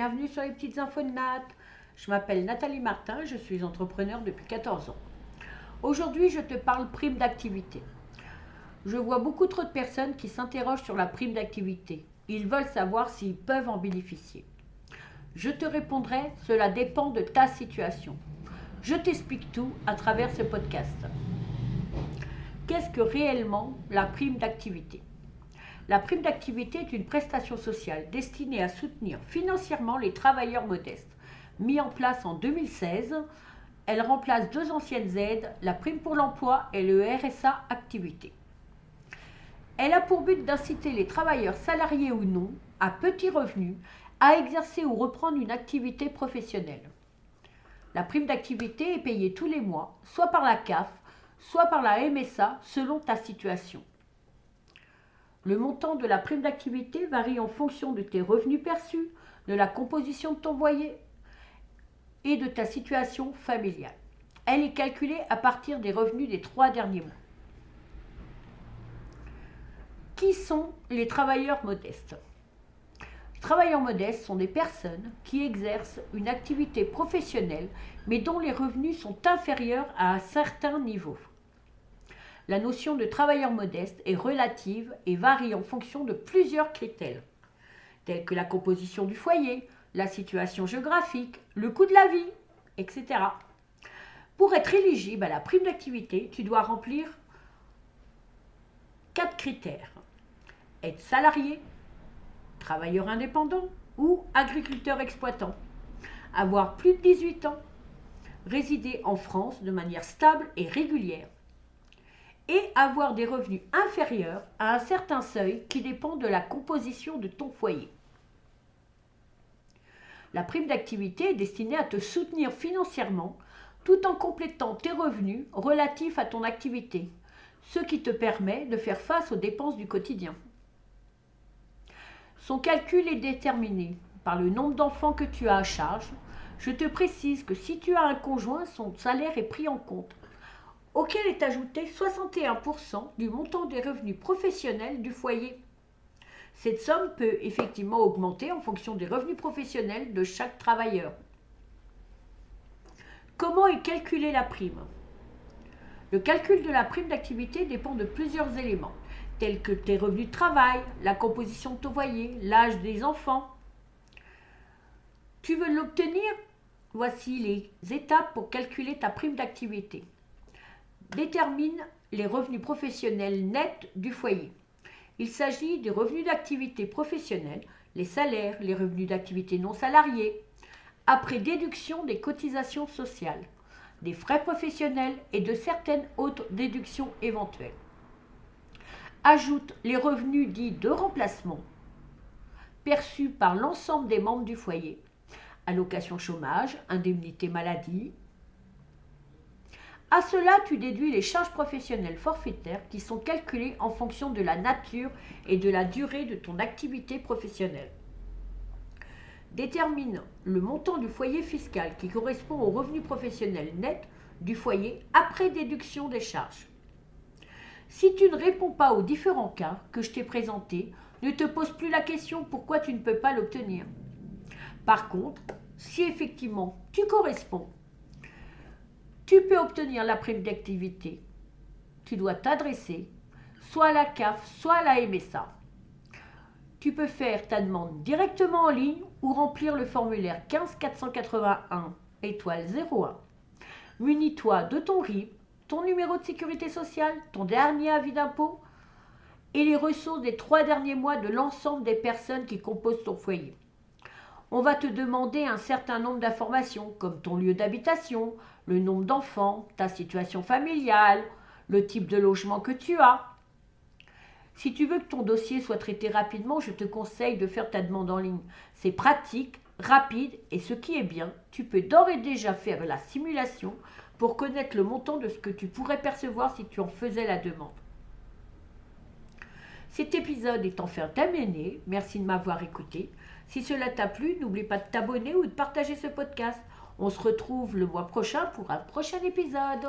bienvenue sur les petites infos de Nat. Je m'appelle Nathalie Martin, je suis entrepreneur depuis 14 ans. Aujourd'hui, je te parle prime d'activité. Je vois beaucoup trop de personnes qui s'interrogent sur la prime d'activité. Ils veulent savoir s'ils peuvent en bénéficier. Je te répondrai, cela dépend de ta situation. Je t'explique tout à travers ce podcast. Qu'est-ce que réellement la prime d'activité ? La prime d'activité est une prestation sociale destinée à soutenir financièrement les travailleurs modestes. Mise en place en 2016, elle remplace deux anciennes aides, la prime pour l'emploi et le RSA activité. Elle a pour but d'inciter les travailleurs salariés ou non, à petits revenus, à exercer ou reprendre une activité professionnelle. La prime d'activité est payée tous les mois, soit par la CAF, soit par la MSA, selon ta situation. Le montant de la prime d'activité varie en fonction de tes revenus perçus, de la composition de ton foyer et de ta situation familiale. Elle est calculée à partir des revenus des 3 derniers mois. Qui sont les travailleurs modestes ? Les travailleurs modestes sont des personnes qui exercent une activité professionnelle mais dont les revenus sont inférieurs à un certain niveau. La notion de travailleur modeste est relative et varie en fonction de plusieurs critères, tels que la composition du foyer, la situation géographique, le coût de la vie, etc. Pour être éligible à la prime d'activité, tu dois remplir 4 critères. Être salarié, travailleur indépendant ou agriculteur exploitant. Avoir plus de 18 ans. Résider en France de manière stable et régulière. Et avoir des revenus inférieurs à un certain seuil qui dépend de la composition de ton foyer. La prime d'activité est destinée à te soutenir financièrement tout en complétant tes revenus relatifs à ton activité, ce qui te permet de faire face aux dépenses du quotidien. Son calcul est déterminé par le nombre d'enfants que tu as à charge. Je te précise que si tu as un conjoint, son salaire est pris en compte, auquel est ajouté 61% du montant des revenus professionnels du foyer. Cette somme peut effectivement augmenter en fonction des revenus professionnels de chaque travailleur. Comment est calculée la prime ? Le calcul de la prime d'activité dépend de plusieurs éléments, tels que tes revenus de travail, la composition de ton foyer, l'âge des enfants. Tu veux l'obtenir ? Voici les étapes pour calculer ta prime d'activité. Détermine les revenus professionnels nets du foyer. Il s'agit des revenus d'activité professionnelle, les salaires, les revenus d'activité non salariés, après déduction des cotisations sociales, des frais professionnels et de certaines autres déductions éventuelles. Ajoute les revenus dits de remplacement, perçus par l'ensemble des membres du foyer, allocation chômage, indemnité maladie. À cela, tu déduis les charges professionnelles forfaitaires qui sont calculées en fonction de la nature et de la durée de ton activité professionnelle. Détermine le montant du foyer fiscal qui correspond au revenu professionnel net du foyer après déduction des charges. Si tu ne réponds pas aux différents cas que je t'ai présentés, ne te pose plus la question pourquoi tu ne peux pas l'obtenir. Par contre, si effectivement tu corresponds, tu peux obtenir la prime d'activité. Tu dois t'adresser soit à la CAF, soit à la MSA. Tu peux faire ta demande directement en ligne ou remplir le formulaire 15 481 étoile 01. Munis-toi de ton RIB, ton numéro de sécurité sociale, ton dernier avis d'impôt et les ressources des 3 derniers mois de l'ensemble des personnes qui composent ton foyer. On va te demander un certain nombre d'informations comme ton lieu d'habitation, le nombre d'enfants, ta situation familiale, le type de logement que tu as. Si tu veux que ton dossier soit traité rapidement, je te conseille de faire ta demande en ligne. C'est pratique, rapide et ce qui est bien, tu peux d'ores et déjà faire la simulation pour connaître le montant de ce que tu pourrais percevoir si tu en faisais la demande. Cet épisode est enfin terminé. Merci de m'avoir écouté. Si cela t'a plu, n'oublie pas de t'abonner ou de partager ce podcast. On se retrouve le mois prochain pour un prochain épisode.